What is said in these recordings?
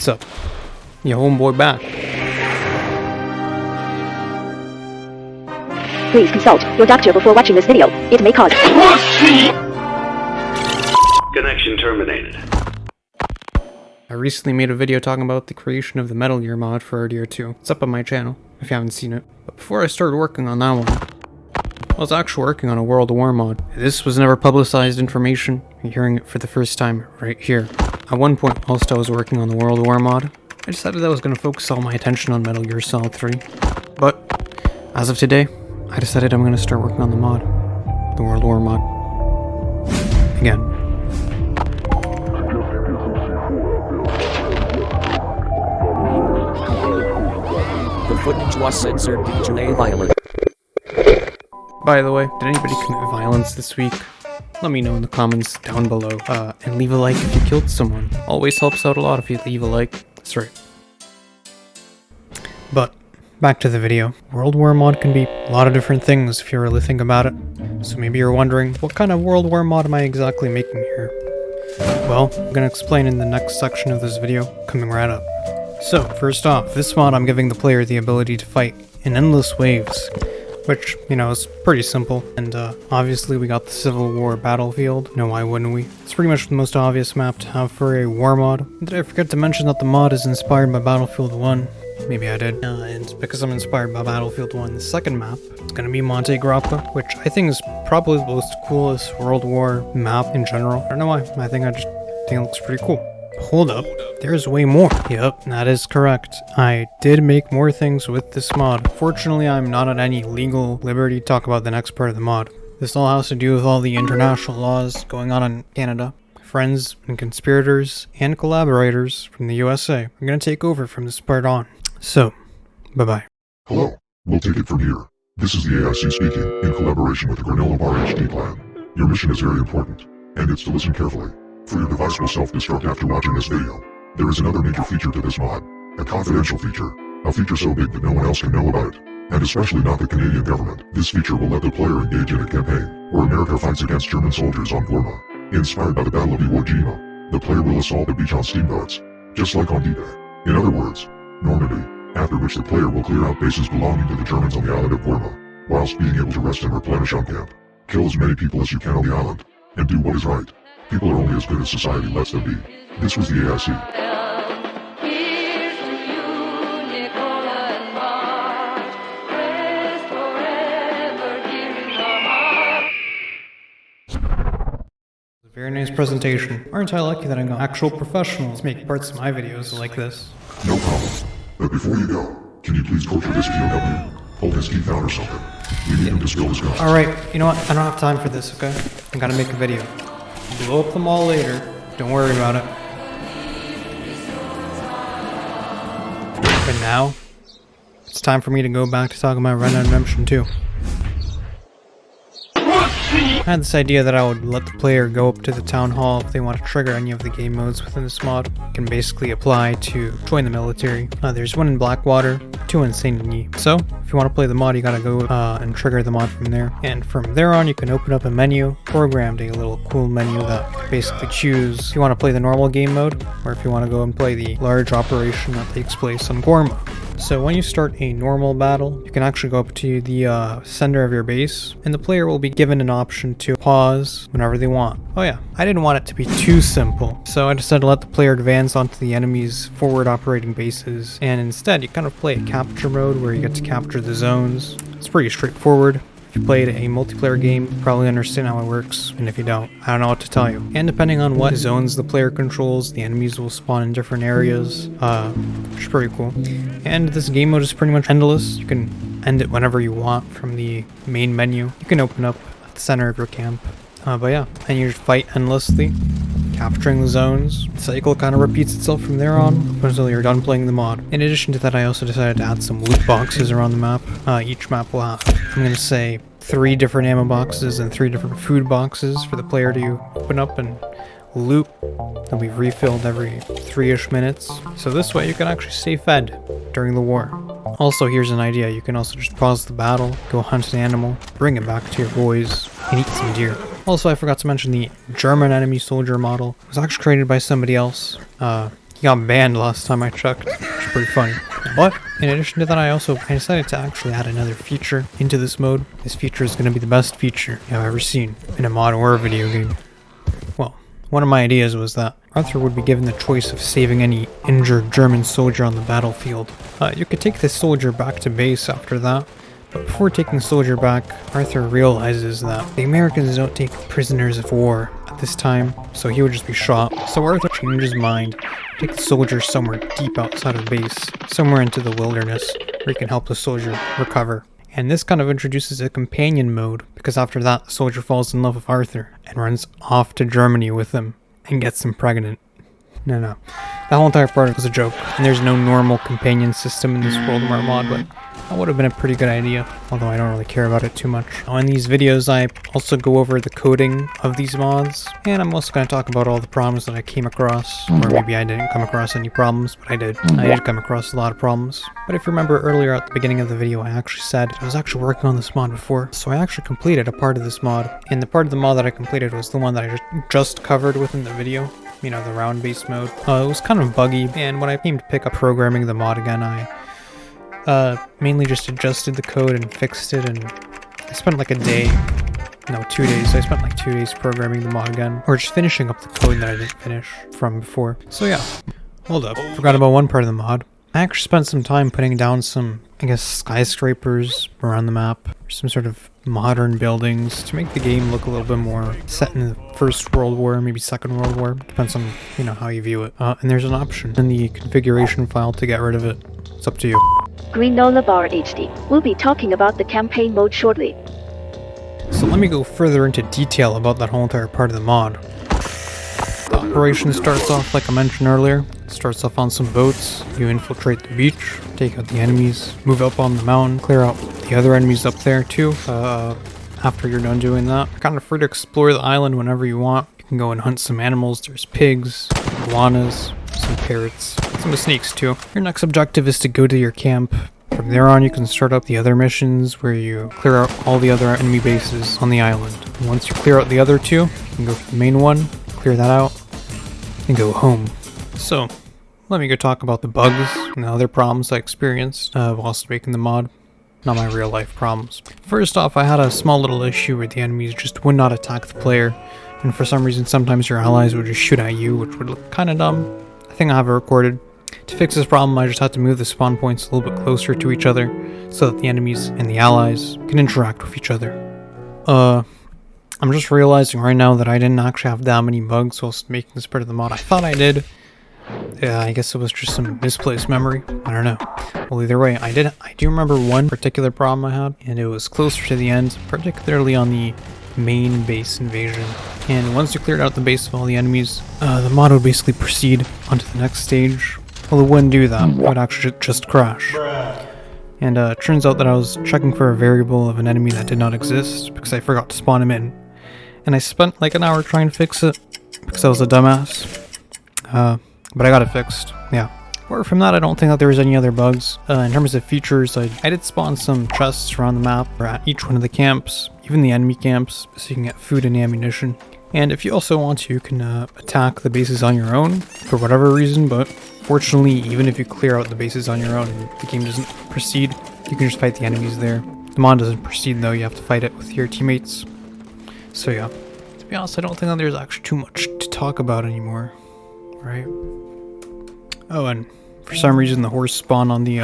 What's up? Your homeboy back. Please consult your doctor before watching this video. It may cause Connection terminated. I recently made a video talking about the creation of the Metal Gear mod for RDR2. It's up on my channel, if you haven't seen it. But before I started working on that one, I was actually working on a World War mod. This was never publicized information. You're hearing it for the first time right here. At one point, whilst I was working on the World War mod, I decided I was going to focus all my attention on Metal Gear Solid 3. But, as of today, I decided I'm going to start working on the mod. The World War mod. Again. The footage was censored due to a violence. By the way, did anybody commit violence this week? Let me know in the comments down below. And leave a like if you killed someone. Always helps out a lot if you leave a like. That's right. But, back to the video. World War mod can be a lot of different things if you really think about it. So maybe you're wondering, what kind of World War mod am I exactly making here? Well, I'm gonna explain in the next section of this video, coming right up. So, first off, this mod I'm giving the player the ability to fight in endless waves. Which, you know, is pretty simple, and obviously we got the Civil War battlefield. No, why wouldn't we? It's pretty much the most obvious map to have for a war mod. Did I forget to mention that the mod is inspired by Battlefield 1? Maybe I did. And because I'm inspired by Battlefield 1, the second map is going to be Monte Grappa, which I think is probably the most coolest World War map in general. I don't know why, I think it looks pretty cool. Hold up, there's way more. Yep, that is correct. I did make more things with this mod. Fortunately, I'm not at any legal liberty to talk about the next part of the mod. This all has to do with all the international laws going on in Canada. Friends and conspirators and collaborators from the USA are going to take over from this part on. So, bye-bye. Hello, we'll take it from here. This is the AIC speaking, in collaboration with the Granola Bar HD clan. Your mission is very important, and it's to listen carefully. For your device will self-destruct after watching this video. There is another major feature to this mod. A confidential feature. A feature so big that no one else can know about it. And especially not the Canadian government. This feature will let the player engage in a campaign, where America fights against German soldiers on Guarma. Inspired by the Battle of Iwo Jima, the player will assault the beach on steamboats, just like on D-Day. In other words, Normandy, after which the player will clear out bases belonging to the Germans on the island of Guarma, whilst being able to rest and replenish on camp. Kill as many people as you can on the island, and do what is right. People are only as good as society lets them be. This was the AIC. Very nice presentation. Aren't I lucky that I got actual professionals make parts of my videos like this? No problem. But before you go, can you please torture this POW? Hold his teeth out or something. We need him to spill his guts. Alright, you know what? I don't have time for this, okay? I gotta make a video. Blow up the mall later. Don't worry about it. But now, it's time for me to go back to talking about Red Dead Redemption 2. I had this idea that I would let the player go up to the town hall if they want to trigger any of the game modes within this mod. It can basically apply to join the military. There's one in Blackwater, 2 in Saint Denis. So, if you want to play the mod, you gotta go and trigger the mod from there. And from there on, you can open up a menu, programmed a little cool menu that basically choose if you want to play the normal game mode, or if you want to go and play the large operation that takes place on Guarma. So when you start a normal battle, you can actually go up to the center of your base, and the player will be given an option to pause whenever they want. Oh yeah, I didn't want it to be too simple, so I decided to let the player advance onto the enemy's forward operating bases, and instead you kind of play a capture mode where you get to capture the zones. It's pretty straightforward. If you played a multiplayer game, you probably understand how it works, and if you don't, I don't know what to tell you. And depending on what zones the player controls, the enemies will spawn in different areas, which is pretty cool. And this game mode is pretty much endless. You can end it whenever you want from the main menu. You can open up at the center of your camp. But yeah, and you just fight endlessly, capturing the zones. The cycle kind of repeats itself from there on until you're done playing the mod. In addition to that, I also decided to add some loot boxes around the map. Each map will have, I'm going to say, 3 different ammo boxes and 3 different food boxes for the player to open up and loot. They'll be refilled every 3-ish minutes. So this way you can actually stay fed during the war. Also, here's an idea. You can also just pause the battle, go hunt an animal, bring it back to your boys, and eat some deer. Also, I forgot to mention the German enemy soldier model was actually created by somebody else. He got banned last time I checked, which is pretty funny. But in addition to that, I decided to actually add another feature into this mode. This feature is going to be the best feature I've ever seen in a mod or a video game. Well, one of my ideas was that Arthur would be given the choice of saving any injured German soldier on the battlefield. You could take this soldier back to base after that, but before taking the soldier back, Arthur realizes that the Americans don't take prisoners of war at this time, so he would just be shot. So Arthur changes his mind, take the soldier somewhere deep outside of base, somewhere into the wilderness, where he can help the soldier recover. And this kind of introduces a companion mode, because after that, the soldier falls in love with Arthur and runs off to Germany with him and gets him pregnant. No. That whole entire part was a joke, and there's no normal companion system in this World War mod, but that would have been a pretty good idea, although I don't really care about it too much. Now, in these videos, I also go over the coding of these mods, and I'm also going to talk about all the problems that I came across, or maybe I didn't come across any problems, but I did. I did come across a lot of problems. But if you remember earlier at the beginning of the video, I actually said I was actually working on this mod before, so I actually completed a part of this mod, and the part of the mod that I completed was the one that I just covered within the video. You know, the round-based mode. It was kind of buggy, and when I came to pick up programming the mod again, I mainly just adjusted the code and fixed it, and I spent like 2 days. I spent like 2 days programming the mod again, or just finishing up the code that I didn't finish from before. So yeah, hold up, forgot about one part of the mod. I actually spent some time putting down some, I guess, skyscrapers around the map, or some sort of modern buildings to make the game look a little bit more set in the First World War, maybe Second World War. Depends on, you know, how you view it. And there's an option in the configuration file to get rid of it. It's up to you. Granola Bar HD. We'll be talking about the campaign mode shortly. So let me go further into detail about that whole entire part of the mod. The operation starts off, like I mentioned earlier, starts off on some boats. You infiltrate the beach, take out the enemies, move up on the mountain, clear out the other enemies up there too. After you're done doing that, you're kind of free to explore the island whenever you want. You can go and hunt some animals. There's pigs, iguanas, some parrots, some snakes too. Your next objective is to go to your camp. From there on, you can start up the other missions where you clear out all the other enemy bases on the island. And once you clear out the other two, you can go to the main one, clear that out, and go home. So, let me go talk about the bugs and the other problems I experienced whilst making the mod. Not my real life problems. First off, I had a small little issue where the enemies just would not attack the player, and for some reason sometimes your allies would just shoot at you, which would look kinda dumb. I think I have it recorded. To fix this problem, I just had to move the spawn points a little bit closer to each other so that the enemies and the allies can interact with each other. I'm just realizing right now that I didn't actually have that many bugs whilst making this part of the mod. I thought I did. Yeah, I guess it was just some misplaced memory. I don't know. Well, either way, I do remember one particular problem I had, and it was closer to the end, particularly on the main base invasion. And once you cleared out the base of all the enemies, the mod would basically proceed onto the next stage. Well, it wouldn't do that. It would actually just crash. And it turns out that I was checking for a variable of an enemy that did not exist because I forgot to spawn him in. And I spent like an hour trying to fix it because I was a dumbass. But I got it fixed. Yeah. Apart from that, I don't think that there was any other bugs. In terms of features, I did spawn some chests around the map or at each one of the camps, even the enemy camps, so you can get food and ammunition. And if you also want to, you can attack the bases on your own for whatever reason, but fortunately, even if you clear out the bases on your own and the game doesn't proceed, you can just fight the enemies there. The mod doesn't proceed though, you have to fight it with your teammates. So yeah, to be honest, I don't think that there's actually too much to talk about anymore, right? Oh, and for some reason the horse spawned on the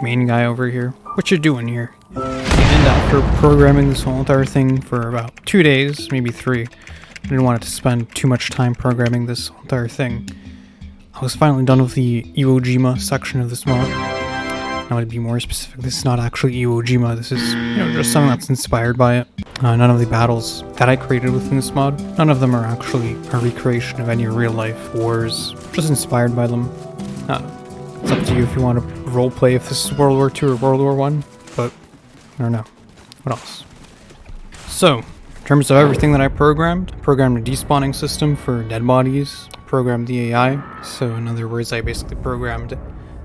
main guy over here. What you doing here? And after programming this whole entire thing for about 2 days, maybe 3, I didn't want it to spend too much time programming this whole entire thing. I was finally done with the Iwo Jima section of this mod. Now to be more specific, this is not actually Iwo Jima, this is, you know, just something that's inspired by it. None of the battles that I created within this mod, none of them are actually a recreation of any real life wars, just inspired by them. It's up to you if you want to roleplay if this is World War II or World War I, but I don't know. What else? So, in terms of everything that I programmed a despawning system for dead bodies, programmed the AI, so in other words, I basically programmed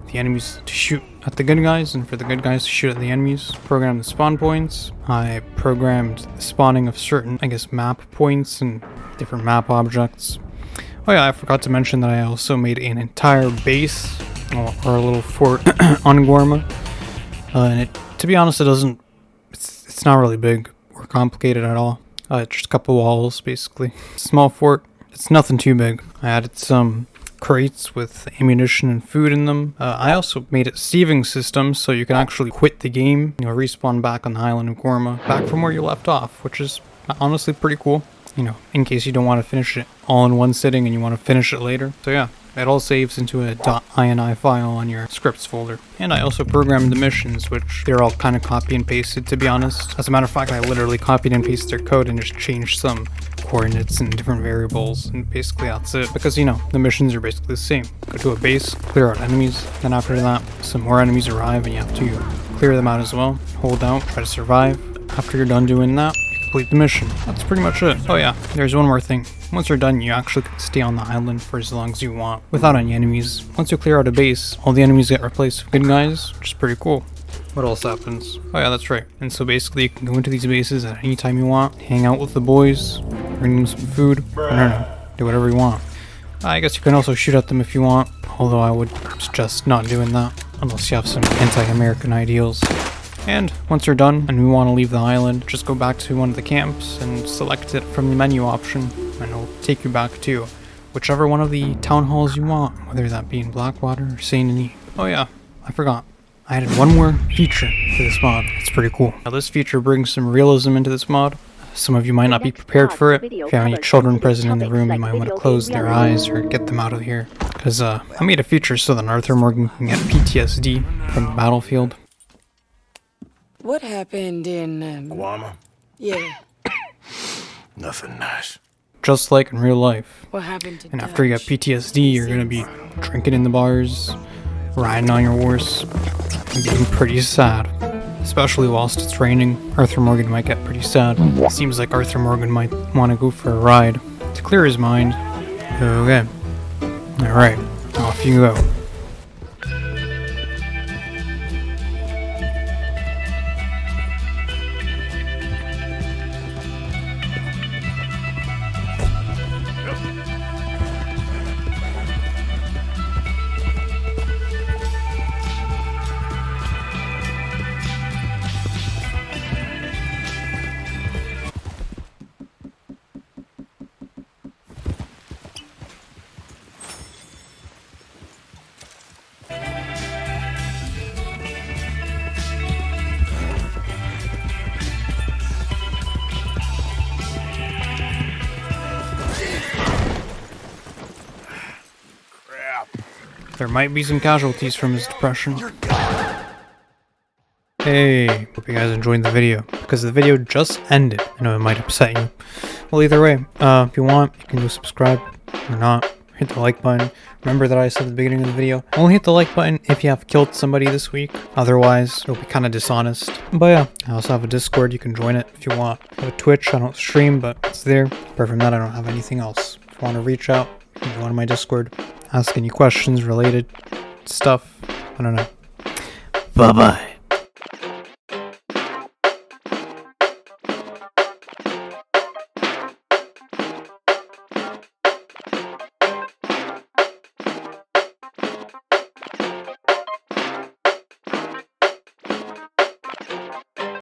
the enemies to shoot at the good guys, and for the good guys to shoot at the enemies. Programmed the spawn points. I programmed the spawning of certain, I guess, map points and different map objects. Oh yeah, I forgot to mention that I also made an entire base, or a little fort on Guarma. And to be honest, it's not really big or complicated at all. It's just a couple walls, basically. Small fort. It's nothing too big. I added some crates with ammunition and food in them. I also made a saving system so you can actually quit the game, respawn back on the island of Guarma, back from where you left off, which is honestly pretty cool. In case you don't want to finish it all in one sitting and you want to finish it later. So yeah, it all saves into a .ini file on your scripts folder. And I also programmed the missions, which they're all kind of copy and pasted, to be honest. As a matter of fact, I literally copied and pasted their code and just changed some coordinates and different variables, and basically that's it. Because, the missions are basically the same. Go to a base, clear out enemies, then after that, some more enemies arrive and you have to clear them out as well. Hold out, try to survive. After you're done doing that, complete the mission. That's pretty much it. Oh yeah, there's one more thing. Once you're done, you actually can stay on the island for as long as you want, without any enemies. Once you clear out a base, all the enemies get replaced with good guys, which is pretty cool. What else happens? Oh yeah, that's right. And so basically you can go into these bases at any time you want, hang out with the boys, bring them some food, I don't know, do whatever you want. I guess you can also shoot at them if you want, although I would suggest not doing that, unless you have some anti-American ideals. And once you're done and we want to leave the island, just go back to one of the camps and select it from the menu option, and it'll take you back to whichever one of the town halls you want, whether that be in Blackwater or Saint Denis. Oh yeah, I forgot. I added one more feature to this mod. It's pretty cool. Now this feature brings some realism into this mod. Some of you might not be prepared for it. If you have any children present in the room, you might want to close their eyes or get them out of here. Because I made a feature so that Arthur Morgan can get PTSD from the battlefield. What happened in, Guarma? Yeah. Nothing nice. Just like in real life. What happened to And after you get PTSD, you're gonna be drinking in the bars, riding on your horse, and being pretty sad. Especially whilst it's raining, Arthur Morgan might get pretty sad. Seems like Arthur Morgan might want to go for a ride to clear his mind. Okay. Alright, off you go. There might be some casualties from his depression. Hey, hope you guys enjoyed the video, because the video just ended. I know it might upset you. Well, either way, if you want, you can go subscribe, or not. Hit the like button. Remember that I said at the beginning of the video, only hit the like button if you have killed somebody this week. Otherwise, it'll be kind of dishonest. But yeah, I also have a Discord, you can join it if you want. I have a Twitch, I don't stream, but it's there. Apart from that, I don't have anything else. If you want to reach out, you can go on my Discord. Ask any questions related stuff. I don't know. Bye-bye.